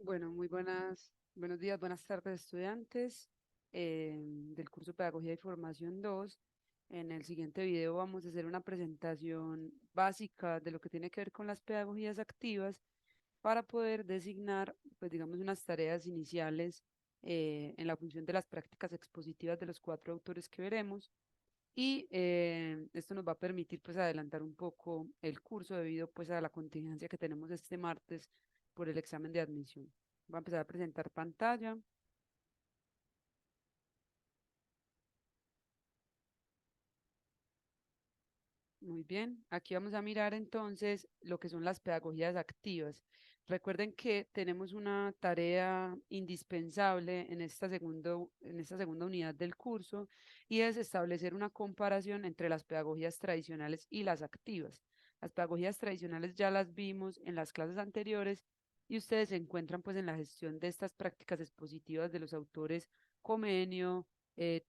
Bueno, buenos días, buenas tardes, estudiantes del curso Pedagogía y Formación 2. En el siguiente video vamos a hacer una presentación básica de lo que tiene que ver con las pedagogías activas para poder designar, pues digamos, unas tareas iniciales en la función de las prácticas expositivas de los cuatro autores que veremos. Y esto nos va a permitir pues adelantar un poco el curso debido pues a la contingencia que tenemos este martes por el examen de admisión. Voy a empezar a presentar pantalla. Muy bien. Aquí vamos a mirar entonces lo que son las pedagogías activas. Recuerden que tenemos una tarea indispensable en esta segunda unidad del curso y es establecer una comparación entre las pedagogías tradicionales y las activas. Las pedagogías tradicionales ya las vimos en las clases anteriores y ustedes se encuentran pues en la gestión de estas prácticas expositivas de los autores Comenio,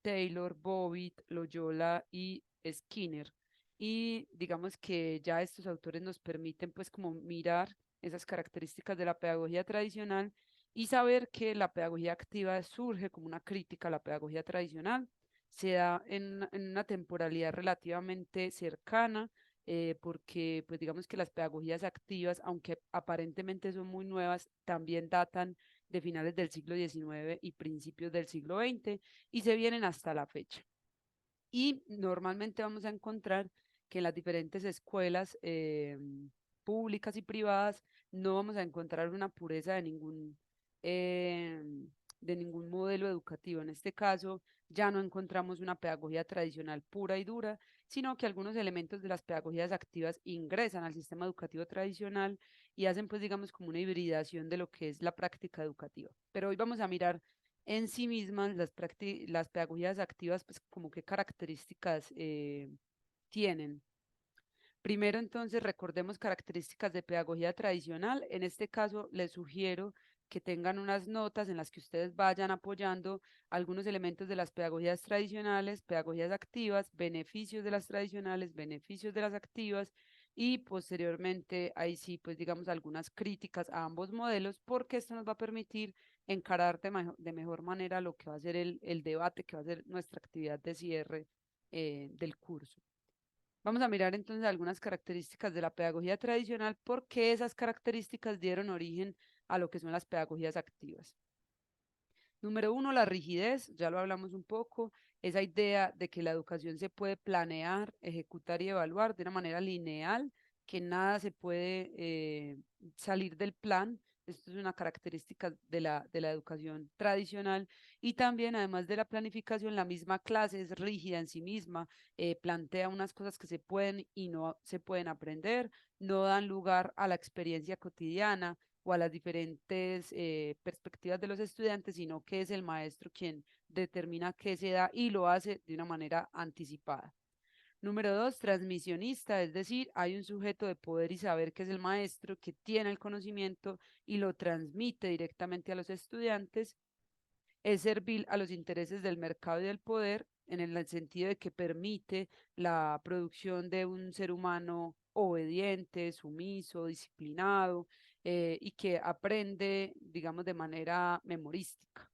Taylor, Bobbitt, Loyola y Skinner. Y digamos que ya estos autores nos permiten pues como mirar esas características de la pedagogía tradicional y saber que la pedagogía activa surge como una crítica a la pedagogía tradicional, se da en una temporalidad relativamente cercana, porque pues digamos que las pedagogías activas, aunque aparentemente son muy nuevas, también datan de finales del siglo XIX y principios del siglo XX y se vienen hasta la fecha. Y normalmente vamos a encontrar que en las diferentes escuelas públicas y privadas no vamos a encontrar una pureza eh, de ningún modelo educativo. En este caso, ya no encontramos una pedagogía tradicional pura y dura, sino que algunos elementos de las pedagogías activas ingresan al sistema educativo tradicional y hacen, pues, digamos, como una hibridación de lo que es la práctica educativa. Pero hoy vamos a mirar en sí mismas las pedagogías activas, pues como qué características tienen. Primero, entonces, recordemos características de pedagogía tradicional. En este caso, les sugiero que tengan unas notas en las que ustedes vayan apoyando algunos elementos de las pedagogías tradicionales, pedagogías activas, beneficios de las tradicionales, beneficios de las activas y posteriormente, ahí sí, pues digamos algunas críticas a ambos modelos, porque esto nos va a permitir encarar de mejor manera lo que va a ser el debate, que va a ser nuestra actividad de cierre del curso. Vamos a mirar entonces algunas características de la pedagogía tradicional, porque esas características dieron origen a lo que son las pedagogías activas. Número uno, la rigidez, ya lo hablamos un poco, esa idea de que la educación se puede planear, ejecutar y evaluar de una manera lineal, que nada se puede salir del plan. Esto es una característica de la educación tradicional y también, además de la planificación, la misma clase es rígida en sí misma, plantea unas cosas que se pueden y no se pueden aprender, no dan lugar a la experiencia cotidiana o a las diferentes perspectivas de los estudiantes, sino que es el maestro quien determina qué se da y lo hace de una manera anticipada. Número dos, transmisionista, es decir, hay un sujeto de poder y saber que es el maestro que tiene el conocimiento y lo transmite directamente a los estudiantes. Es servil a los intereses del mercado y del poder en el sentido de que permite la producción de un ser humano obediente, sumiso, disciplinado y que aprende, digamos, de manera memorística.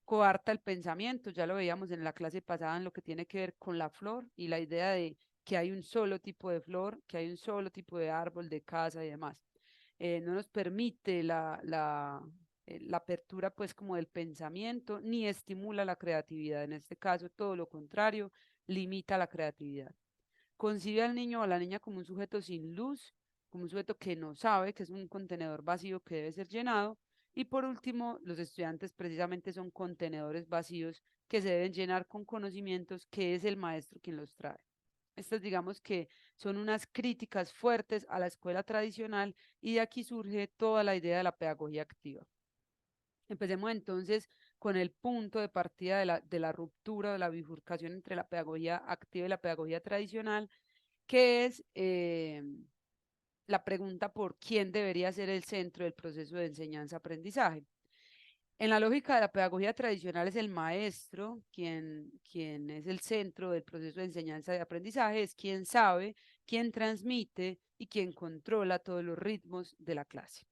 Coarta el pensamiento, ya lo veíamos en la clase pasada en lo que tiene que ver con la flor y la idea de que hay un solo tipo de flor, que hay un solo tipo de árbol, de casa y demás. No nos permite la apertura pues como del pensamiento, ni estimula la creatividad. En este caso, todo lo contrario, limita la creatividad. Concibe al niño o a la niña como un sujeto sin luz, como un sujeto que no sabe, que es un contenedor vacío que debe ser llenado. Y por último, los estudiantes precisamente son contenedores vacíos que se deben llenar con conocimientos que es el maestro quien los trae. Estas digamos que son unas críticas fuertes a la escuela tradicional y de aquí surge toda la idea de la pedagogía activa. Empecemos entonces con el punto de partida de la ruptura, de la bifurcación entre la pedagogía activa y la pedagogía tradicional, que es la pregunta por quién debería ser el centro del proceso de enseñanza-aprendizaje. En la lógica de la pedagogía tradicional es el maestro quien es el centro del proceso de enseñanza y aprendizaje, es quien sabe, quien transmite y quien controla todos los ritmos de la clase.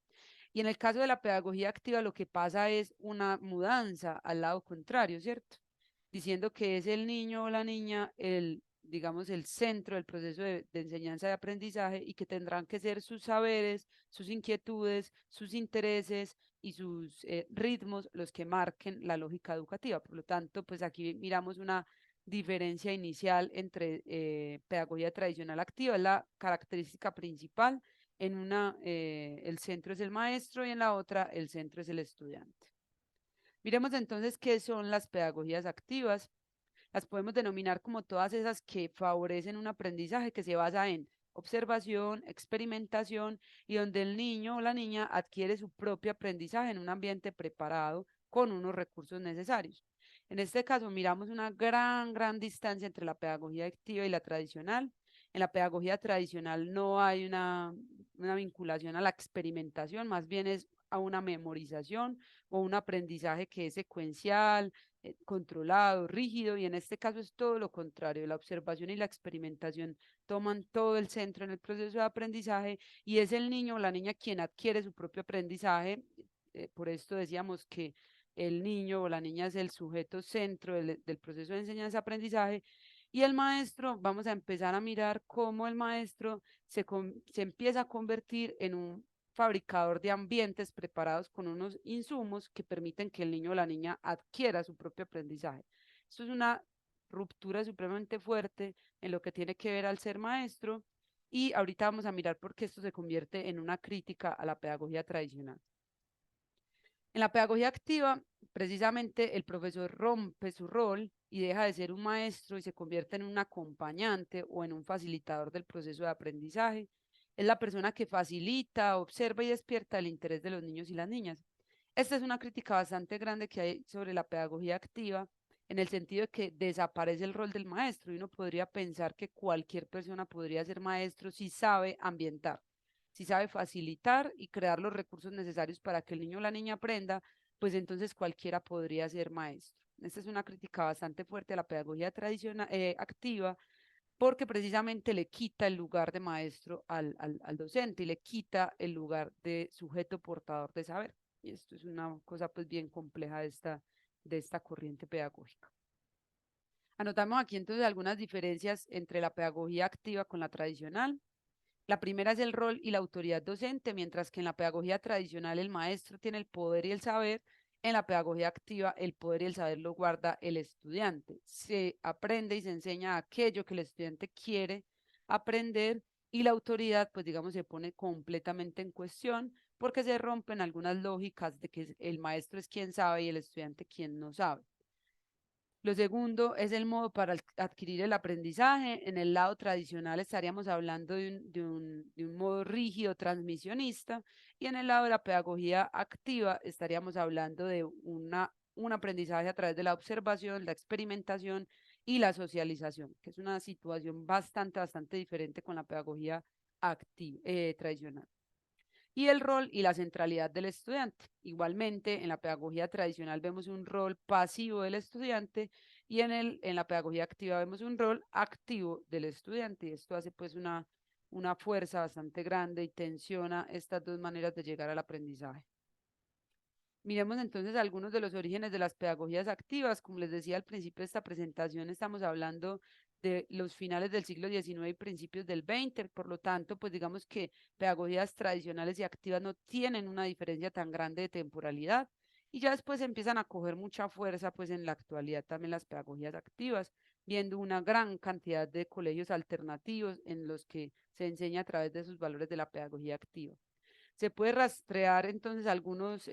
Y en el caso de la pedagogía activa, lo que pasa es una mudanza al lado contrario, ¿cierto? Diciendo que es el niño o la niña el, digamos, el centro del proceso de enseñanza y aprendizaje y que tendrán que ser sus saberes, sus inquietudes, sus intereses y sus ritmos los que marquen la lógica educativa. Por lo tanto, pues aquí miramos una diferencia inicial entre pedagogía tradicional activa, es la característica principal. En una, el centro es el maestro y en la otra, el centro es el estudiante. Miremos entonces qué son las pedagogías activas. Las podemos denominar como todas esas que favorecen un aprendizaje que se basa en observación, experimentación y donde el niño o la niña adquiere su propio aprendizaje en un ambiente preparado con unos recursos necesarios. En este caso, miramos una gran distancia entre la pedagogía activa y la tradicional. En la pedagogía tradicional no hay una vinculación a la experimentación, más bien es a una memorización o un aprendizaje que es secuencial, controlado, rígido, y en este caso es todo lo contrario. La observación y la experimentación toman todo el centro en el proceso de aprendizaje y es el niño o la niña quien adquiere su propio aprendizaje. Por esto decíamos que el niño o la niña es el sujeto centro del proceso de enseñanza-aprendizaje y el maestro, vamos a empezar a mirar cómo el maestro se empieza a convertir en un fabricador de ambientes preparados con unos insumos que permiten que el niño o la niña adquiera su propio aprendizaje. Esto es una ruptura supremamente fuerte en lo que tiene que ver al ser maestro y ahorita vamos a mirar por qué esto se convierte en una crítica a la pedagogía tradicional. En la pedagogía activa, precisamente el profesor rompe su rol y deja de ser un maestro y se convierte en un acompañante o en un facilitador del proceso de aprendizaje. Es la persona que facilita, observa y despierta el interés de los niños y las niñas. Esta es una crítica bastante grande que hay sobre la pedagogía activa, en el sentido de que desaparece el rol del maestro y uno podría pensar que cualquier persona podría ser maestro si sabe ambientar, si sabe facilitar y crear los recursos necesarios para que el niño o la niña aprenda, pues entonces cualquiera podría ser maestro. Esta es una crítica bastante fuerte a la pedagogía tradicional, activa, porque precisamente le quita el lugar de maestro al docente y le quita el lugar de sujeto portador de saber. Y esto es una cosa pues bien compleja de esta corriente pedagógica. Anotamos aquí entonces algunas diferencias entre la pedagogía activa con la tradicional. La primera es el rol y la autoridad docente, mientras que en la pedagogía tradicional el maestro tiene el poder y el saber, en la pedagogía activa el poder y el saber lo guarda el estudiante. Se aprende y se enseña aquello que el estudiante quiere aprender y la autoridad, pues digamos, se pone completamente en cuestión porque se rompen algunas lógicas de que el maestro es quien sabe y el estudiante quien no sabe. Lo segundo es el modo para adquirir el aprendizaje. En el lado tradicional estaríamos hablando de un modo rígido transmisionista y en el lado de la pedagogía activa estaríamos hablando de un aprendizaje a través de la observación, la experimentación y la socialización, que es una situación bastante diferente con la pedagogía activa, tradicional y el rol y la centralidad del estudiante. Igualmente, en la pedagogía tradicional vemos un rol pasivo del estudiante y en la pedagogía activa vemos un rol activo del estudiante y esto hace pues una fuerza bastante grande y tensiona estas dos maneras de llegar al aprendizaje. Miremos entonces algunos de los orígenes de las pedagogías activas. Como les decía al principio de esta presentación, estamos hablando de los finales del siglo XIX y principios del XX. Por lo tanto, pues digamos que pedagogías tradicionales y activas no tienen una diferencia tan grande de temporalidad. Y ya después empiezan a coger mucha fuerza, pues en la actualidad también las pedagogías activas, viendo una gran cantidad de colegios alternativos en los que se enseña a través de sus valores de la pedagogía activa. Se puede rastrear entonces algunos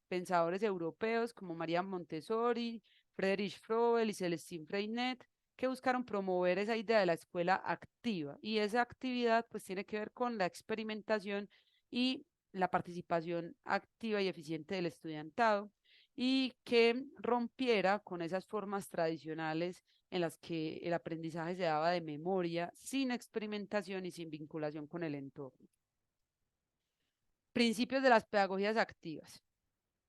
pensadores europeos como María Montessori, Friedrich Froebel y Celestine Freinet, que buscaron promover esa idea de la escuela activa. Y esa actividad pues tiene que ver con la experimentación y la participación activa y eficiente del estudiantado y que rompiera con esas formas tradicionales en las que el aprendizaje se daba de memoria, sin experimentación y sin vinculación con el entorno. Principios de las pedagogías activas,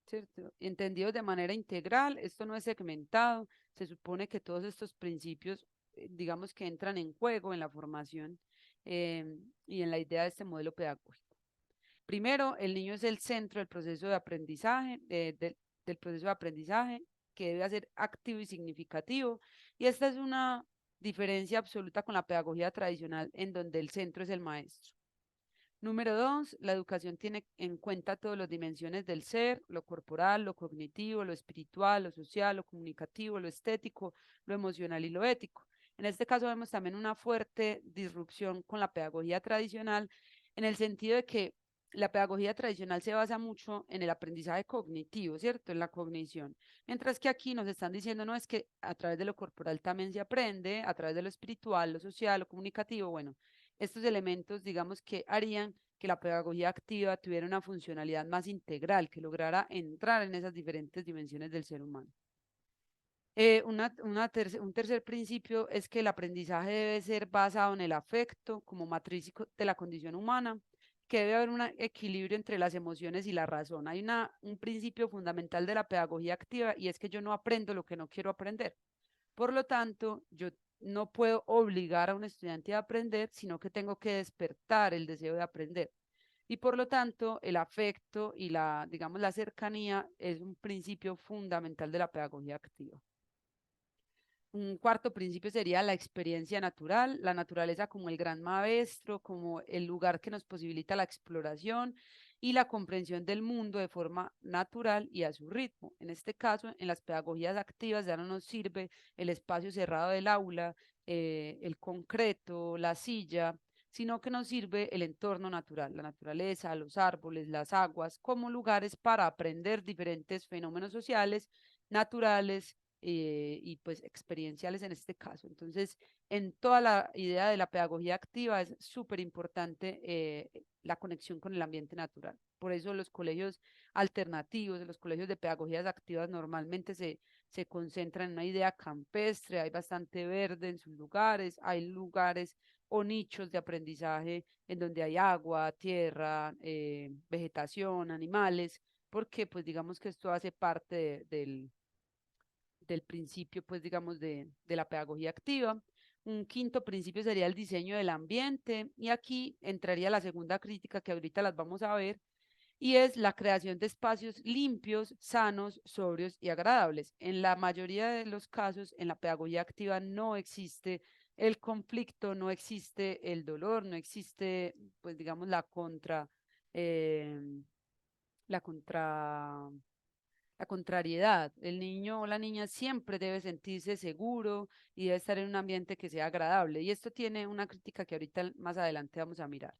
¿cierto? Entendidos de manera integral, esto no es segmentado, se supone que todos estos principios, digamos que entran en juego en la formación y en la idea de este modelo pedagógico. Primero, el niño es el centro del proceso de aprendizaje, del proceso de aprendizaje, que debe ser activo y significativo. Y esta es una diferencia absoluta con la pedagogía tradicional, en donde el centro es el maestro. Número dos, la educación tiene en cuenta todas las dimensiones del ser, lo corporal, lo cognitivo, lo espiritual, lo social, lo comunicativo, lo estético, lo emocional y lo ético. En este caso vemos también una fuerte disrupción con la pedagogía tradicional, en el sentido de que la pedagogía tradicional se basa mucho en el aprendizaje cognitivo, ¿cierto? En la cognición. Mientras que aquí nos están diciendo, no, es que a través de lo corporal también se aprende, a través de lo espiritual, lo social, lo comunicativo, bueno, estos elementos, digamos, que harían que la pedagogía activa tuviera una funcionalidad más integral, que lograra entrar en esas diferentes dimensiones del ser humano. Un tercer principio es que el aprendizaje debe ser basado en el afecto como matriz de la condición humana, que debe haber un equilibrio entre las emociones y la razón. Hay un principio fundamental de la pedagogía activa y es que yo no aprendo lo que no quiero aprender. Por lo tanto, yo no puedo obligar a un estudiante a aprender, sino que tengo que despertar el deseo de aprender. Y por lo tanto, el afecto y digamos, la cercanía es un principio fundamental de la pedagogía activa. Un cuarto principio sería la experiencia natural, la naturaleza como el gran maestro, como el lugar que nos posibilita la exploración y la comprensión del mundo de forma natural y a su ritmo. En este caso, en las pedagogías activas ya no nos sirve el espacio cerrado del aula, el concreto, la silla, sino que nos sirve el entorno natural, la naturaleza, los árboles, las aguas, como lugares para aprender diferentes fenómenos sociales, naturales, y pues experienciales en este caso. Entonces, en toda la idea de la pedagogía activa es súper importante la conexión con el ambiente natural. Por eso los colegios alternativos, los colegios de pedagogías activas normalmente se concentran en una idea campestre, hay bastante verde en sus lugares, hay lugares o nichos de aprendizaje en donde hay agua, tierra, vegetación, animales, porque pues digamos que esto hace parte del principio, pues digamos, de la pedagogía activa. Un quinto principio sería el diseño del ambiente y aquí entraría la segunda crítica que ahorita las vamos a ver y es la creación de espacios limpios, sanos, sobrios y agradables. En la mayoría de los casos, en la pedagogía activa no existe el conflicto, no existe el dolor, no existe, pues digamos, eh, la contra la contrariedad. El niño o la niña siempre debe sentirse seguro y debe estar en un ambiente que sea agradable. Y esto tiene una crítica que ahorita más adelante vamos a mirar.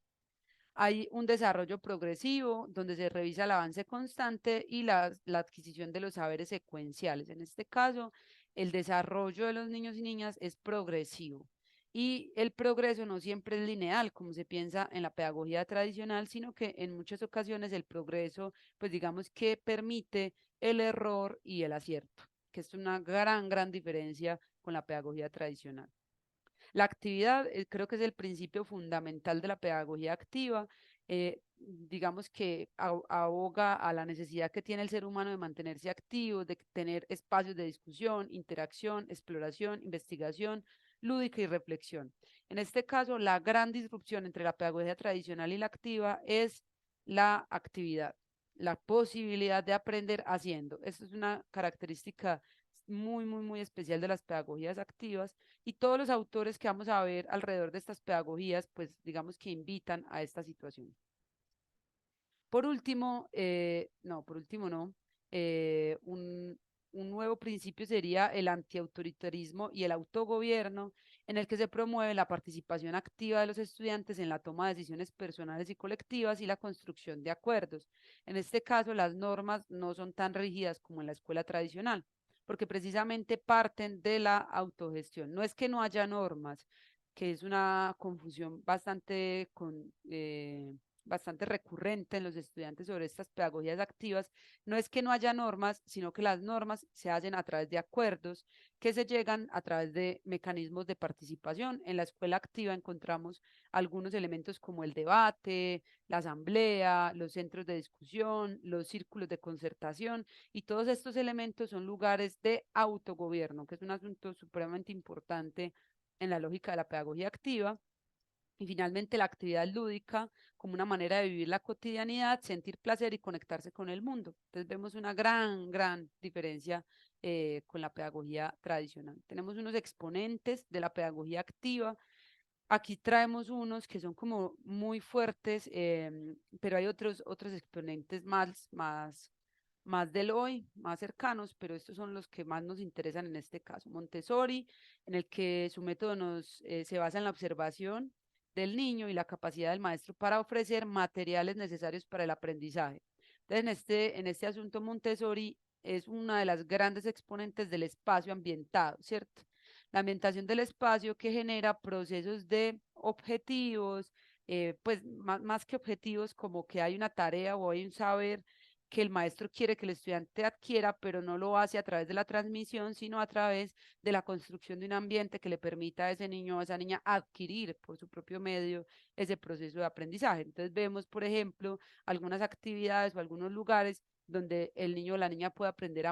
Hay un desarrollo progresivo donde se revisa el avance constante y la adquisición de los saberes secuenciales. En este caso, el desarrollo de los niños y niñas es progresivo. Y el progreso no siempre es lineal, como se piensa en la pedagogía tradicional, sino que en muchas ocasiones el progreso, pues digamos que permite el error y el acierto, que es una gran diferencia con la pedagogía tradicional. La actividad creo que es el principio fundamental de la pedagogía activa. Digamos que aboga a la necesidad que tiene el ser humano de mantenerse activo, de tener espacios de discusión, interacción, exploración, investigación, lúdica y reflexión. En este caso, la gran disrupción entre la pedagogía tradicional y la activa es la actividad, la posibilidad de aprender haciendo. Esto es una característica muy especial de las pedagogías activas y todos los autores que vamos a ver alrededor de estas pedagogías, pues digamos que invitan a esta situación. Por último, no, por último no, un nuevo principio sería el antiautoritarismo y el autogobierno, en el que se promueve la participación activa de los estudiantes en la toma de decisiones personales y colectivas y la construcción de acuerdos. En este caso, las normas no son tan rígidas como en la escuela tradicional, porque precisamente parten de la autogestión. No es que no haya normas, que es una confusión bastante recurrente en los estudiantes sobre estas pedagogías activas, no es que no haya normas, sino que las normas se hacen a través de acuerdos que se llegan a través de mecanismos de participación. En la escuela activa encontramos algunos elementos como el debate, la asamblea, los centros de discusión, los círculos de concertación y todos estos elementos son lugares de autogobierno, que es un asunto supremamente importante en la lógica de la pedagogía activa. Y finalmente la actividad lúdica como una manera de vivir la cotidianidad, sentir placer y conectarse con el mundo. Entonces vemos una gran diferencia con la pedagogía tradicional. Tenemos unos exponentes de la pedagogía activa. Aquí traemos unos que son como muy fuertes, pero hay otros exponentes más del hoy, más cercanos, pero estos son los que más nos interesan en este caso. Montessori, en el que su método se basa en la observación del niño y la capacidad del maestro para ofrecer materiales necesarios para el aprendizaje. Entonces, en este asunto, Montessori es una de las grandes exponentes del espacio ambientado, ¿cierto? La ambientación del espacio que genera procesos de objetivos, pues más que objetivos, como que hay una tarea o hay un saber que el maestro quiere que el estudiante adquiera, pero no lo hace a través de la transmisión, sino a través de la construcción de un ambiente que le permita a ese niño o a esa niña adquirir por su propio medio ese proceso de aprendizaje. Entonces vemos, por ejemplo, algunas actividades o algunos lugares donde el niño o la niña puede aprender a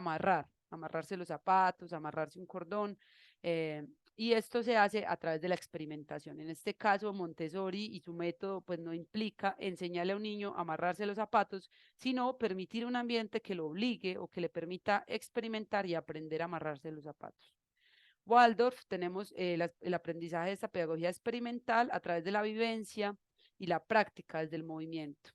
amarrarse los zapatos, amarrarse un cordón, eh, y esto se hace a través de la experimentación. En este caso, Montessori y su método pues no implica enseñarle a un niño a amarrarse los zapatos, sino permitir un ambiente que lo obligue o que le permita experimentar y aprender a amarrarse los zapatos. Waldorf tenemos el aprendizaje de esta pedagogía experimental a través de la vivencia y la práctica desde el movimiento.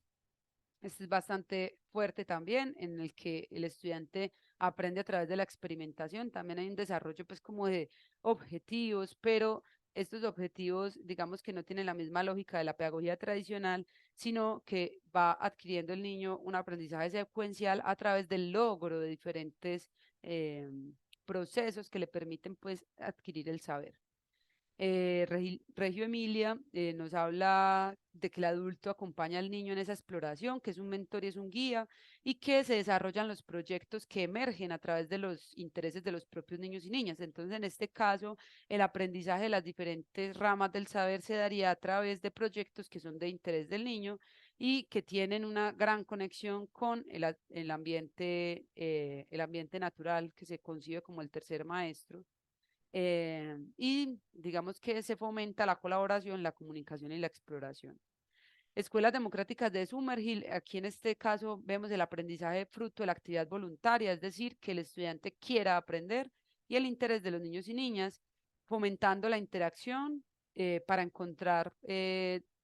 Este es bastante fuerte también, en el que el estudiante aprende a través de la experimentación. También hay un desarrollo pues como de objetivos, pero estos objetivos digamos que no tienen la misma lógica de la pedagogía tradicional, sino que va adquiriendo el niño un aprendizaje secuencial a través del logro de diferentes procesos que le permiten pues adquirir el saber. Regio Emilia nos habla de que el adulto acompaña al niño en esa exploración, que es un mentor y es un guía, y que se desarrollan los proyectos que emergen a través de los intereses de los propios niños y niñas. Entonces, en este caso, el aprendizaje de las diferentes ramas del saber se daría a través de proyectos que son de interés del niño y que tienen una gran conexión con el ambiente natural, que se concibe como el tercer maestro, y digamos que se fomenta la colaboración, la comunicación y la exploración. Escuelas democráticas de Summerhill, aquí en este caso vemos el aprendizaje fruto de la actividad voluntaria, es decir, que el estudiante quiera aprender y el interés de los niños y niñas, fomentando la interacción para encontrar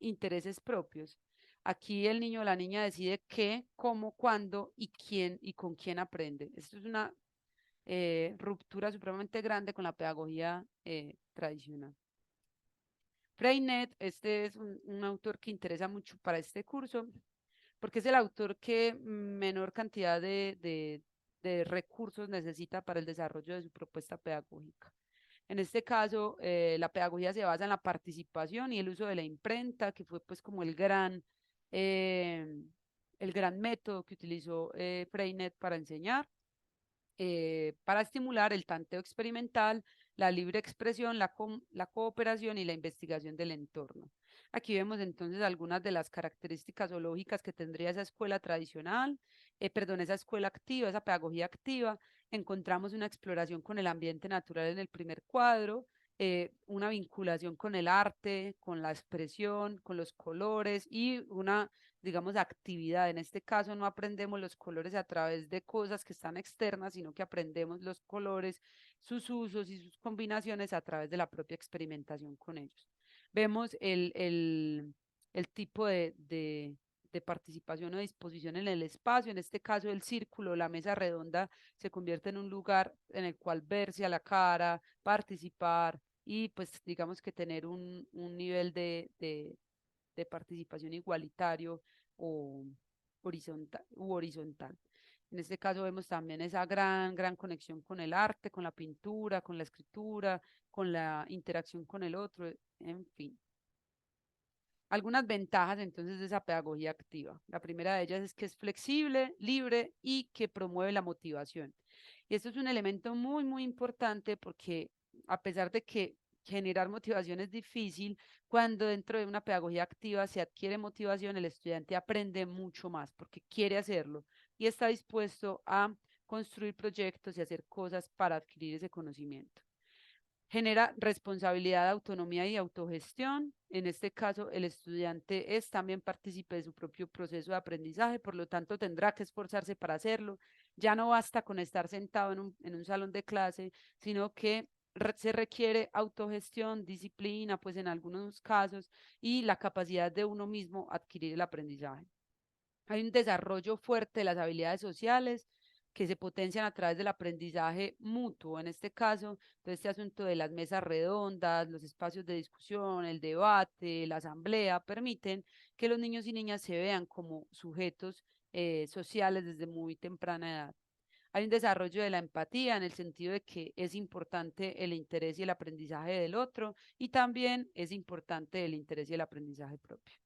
intereses propios. Aquí el niño o la niña decide qué, cómo, cuándo y quién y con quién aprende. Esto es una ruptura supremamente grande con la pedagogía tradicional. Freinet, este es un autor que interesa mucho para este curso, porque es el autor que menor cantidad de recursos necesita para el desarrollo de su propuesta pedagógica. En este caso, la pedagogía se basa en la participación y el uso de la imprenta, que fue pues como el gran método que utilizó Freinet para enseñar, para estimular el tanteo experimental, la libre expresión, la cooperación y la investigación del entorno. Aquí vemos entonces algunas de las características o lógicas que tendría esa escuela tradicional, perdón, esa escuela activa, esa pedagogía activa. Encontramos una exploración con el ambiente natural en el primer cuadro, una vinculación con el arte, con la expresión, con los colores y una, digamos, actividad. En este caso no aprendemos los colores a través de cosas que están externas, sino que aprendemos los colores, sus usos y sus combinaciones a través de la propia experimentación con ellos. Vemos el tipo de participación o disposición en el espacio, en este caso el círculo, la mesa redonda se convierte en un lugar en el cual verse a la cara, participar y pues digamos que tener un nivel de participación igualitario o horizontal. En este caso vemos también esa gran conexión con el arte, con la pintura, con la escritura, con la interacción con el otro, en fin. Algunas ventajas entonces de esa pedagogía activa. La primera de ellas es que es flexible, libre y que promueve la motivación. Y esto es un elemento muy importante porque a pesar de que generar motivación es difícil, cuando dentro de una pedagogía activa se adquiere motivación, el estudiante aprende mucho más porque quiere hacerlo y está dispuesto a construir proyectos y hacer cosas para adquirir ese conocimiento. Genera responsabilidad, autonomía y autogestión. En este caso, el estudiante es también partícipe de su propio proceso de aprendizaje, por lo tanto tendrá que esforzarse para hacerlo. Ya no basta con estar sentado en un salón de clase, sino que se requiere autogestión, disciplina, pues en algunos casos, y la capacidad de uno mismo adquirir el aprendizaje. Hay un desarrollo fuerte de las habilidades sociales que se potencian a través del aprendizaje mutuo. En este caso, todo este asunto de las mesas redondas, los espacios de discusión, el debate, la asamblea, permiten que los niños y niñas se vean como sujetos sociales desde muy temprana edad. Hay un desarrollo de la empatía en el sentido de que es importante el interés y el aprendizaje del otro y también es importante el interés y el aprendizaje propio.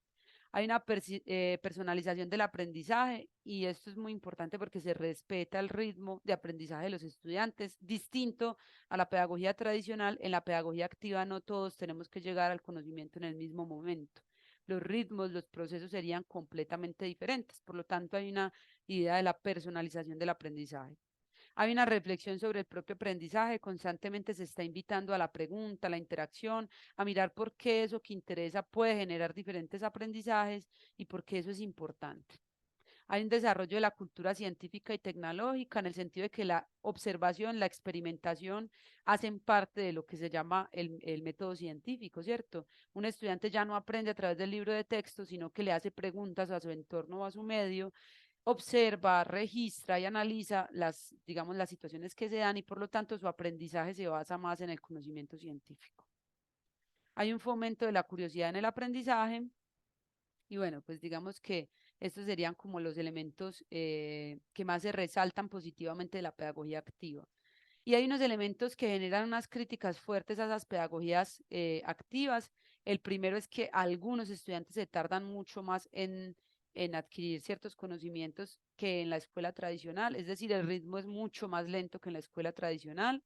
Hay una personalización del aprendizaje y esto es muy importante porque se respeta el ritmo de aprendizaje de los estudiantes, distinto a la pedagogía tradicional. En la pedagogía activa no todos tenemos que llegar al conocimiento en el mismo momento. Los ritmos, los procesos serían completamente diferentes. Por lo tanto, hay una idea de la personalización del aprendizaje. Hay una reflexión sobre el propio aprendizaje, constantemente se está invitando a la pregunta, a la interacción, a mirar por qué eso que interesa puede generar diferentes aprendizajes y por qué eso es importante. Hay un desarrollo de la cultura científica y tecnológica en el sentido de que la observación, la experimentación hacen parte de lo que se llama el método científico, ¿cierto? Un estudiante ya no aprende a través del libro de texto, sino que le hace preguntas a su entorno o a su medio, observa, registra y analiza las, digamos, las situaciones que se dan y por lo tanto su aprendizaje se basa más en el conocimiento científico. Hay un fomento de la curiosidad en el aprendizaje y bueno, pues digamos que estos serían como los elementos que más se resaltan positivamente de la pedagogía activa. Y hay unos elementos que generan unas críticas fuertes a esas pedagogías activas. El primero es que algunos estudiantes se tardan mucho más en adquirir ciertos conocimientos que en la escuela tradicional, es decir, el ritmo es mucho más lento que en la escuela tradicional.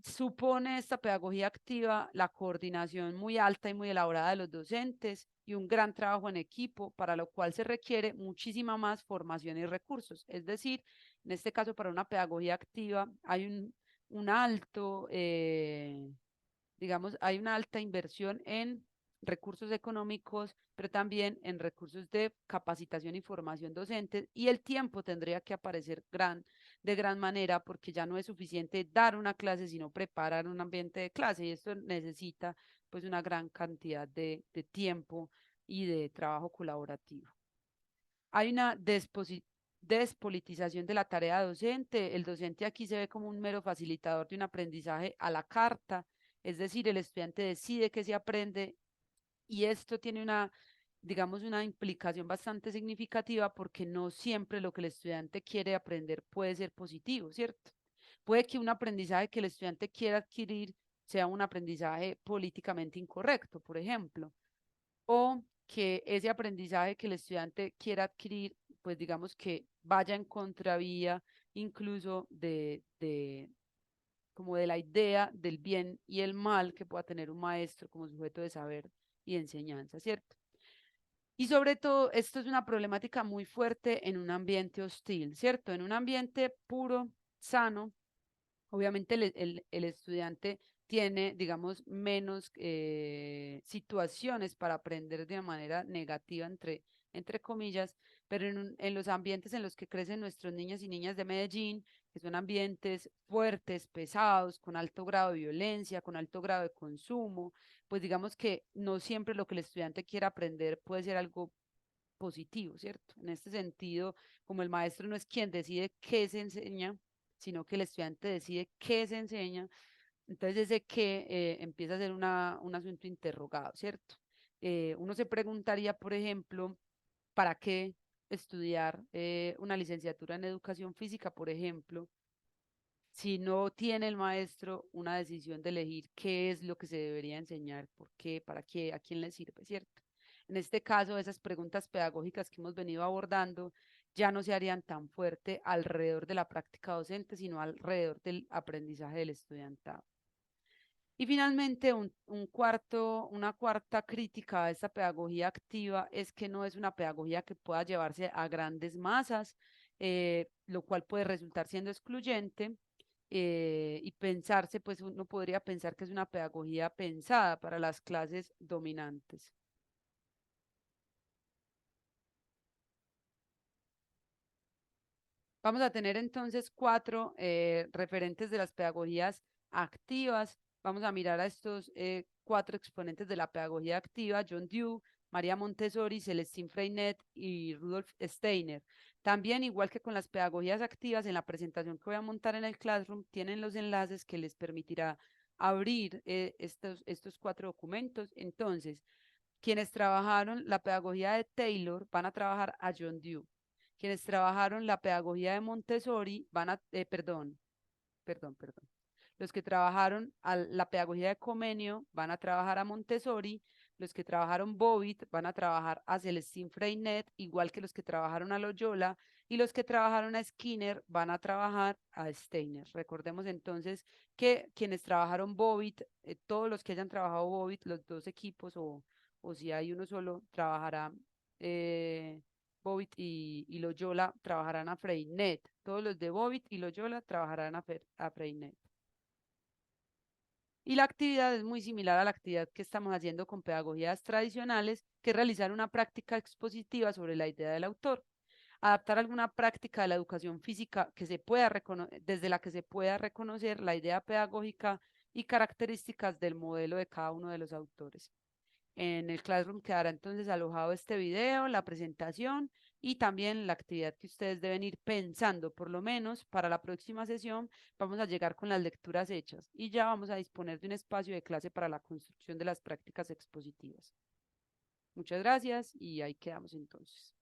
Supone esta pedagogía activa la coordinación muy alta y muy elaborada de los docentes y un gran trabajo en equipo, para lo cual se requiere muchísima más formación y recursos. Es decir, en este caso, para una pedagogía activa hay un alto, digamos, hay una alta inversión en recursos económicos, pero también en recursos de capacitación y formación docente, y el tiempo tendría que aparecer de gran manera porque ya no es suficiente dar una clase, sino preparar un ambiente de clase y esto necesita pues una gran cantidad de tiempo y de trabajo colaborativo. Hay una despolitización de la tarea docente. El docente aquí se ve como un mero facilitador de un aprendizaje a la carta, es decir, el estudiante decide qué se aprende y esto tiene una, digamos, una implicación bastante significativa porque no siempre lo que el estudiante quiere aprender puede ser positivo, ¿cierto? Puede que un aprendizaje que el estudiante quiera adquirir sea un aprendizaje políticamente incorrecto, por ejemplo, o que ese aprendizaje que el estudiante quiera adquirir, pues digamos que vaya en contravía incluso como de la idea del bien y el mal que pueda tener un maestro como sujeto de saber y enseñanza, ¿cierto? Y sobre todo, esto es una problemática muy fuerte en un ambiente hostil, ¿cierto? En un ambiente puro, sano, obviamente el estudiante tiene, digamos, menos situaciones para aprender de una manera negativa, entre comillas, pero en los ambientes en los que crecen nuestros niños y niñas de Medellín, que son ambientes fuertes, pesados, con alto grado de violencia, con alto grado de consumo, pues digamos que no siempre lo que el estudiante quiera aprender puede ser algo positivo, ¿cierto? En este sentido, como el maestro no es quien decide qué se enseña, sino que el estudiante decide qué se enseña, entonces ese qué empieza a ser un asunto interrogado, ¿cierto? Uno se preguntaría, por ejemplo, ¿para qué estudiar una licenciatura en educación física, por ejemplo, si no tiene el maestro una decisión de elegir qué es lo que se debería enseñar, por qué, para qué, a quién le sirve, ¿cierto? En este caso, esas preguntas pedagógicas que hemos venido abordando ya no se harían tan fuerte alrededor de la práctica docente, sino alrededor del aprendizaje del estudiantado. Y finalmente, una cuarta crítica a esta pedagogía activa es que no es una pedagogía que pueda llevarse a grandes masas, lo cual puede resultar siendo excluyente y pensarse, pues uno podría pensar que es una pedagogía pensada para las clases dominantes. Vamos a tener entonces cuatro referentes de las pedagogías activas. Vamos a mirar a estos cuatro exponentes de la pedagogía activa: John Dewey, María Montessori, Celestine Freinet y Rudolf Steiner. También, igual que con las pedagogías activas, en la presentación que voy a montar en el Classroom, tienen los enlaces que les permitirá abrir estos cuatro documentos. Entonces, quienes trabajaron la pedagogía de Taylor van a trabajar a John Dewey. Quienes trabajaron la pedagogía de Montessori van a, perdón. Los que trabajaron la pedagogía de Comenio van a trabajar a Montessori. Los que trabajaron Bobbitt van a trabajar a Celestine Freinet, igual que los que trabajaron a Loyola. Y los que trabajaron a Skinner van a trabajar a Steiner. Recordemos entonces que quienes trabajaron Bobbitt, todos los que hayan trabajado Bobbitt, los dos equipos, o si hay uno solo, trabajará Bobbitt y Loyola trabajarán a Freinet. Todos los de Bobbitt y Loyola trabajarán a Freinet. Y la actividad es muy similar a la actividad que estamos haciendo con pedagogías tradicionales, que es realizar una práctica expositiva sobre la idea del autor. Adaptar alguna práctica de la educación física que se pueda desde la que se pueda reconocer la idea pedagógica y características del modelo de cada uno de los autores. En el Classroom quedará entonces alojado este video, la presentación y también la actividad que ustedes deben ir pensando. Por lo menos para la próxima sesión vamos a llegar con las lecturas hechas y ya vamos a disponer de un espacio de clase para la construcción de las prácticas expositivas. Muchas gracias y ahí quedamos entonces.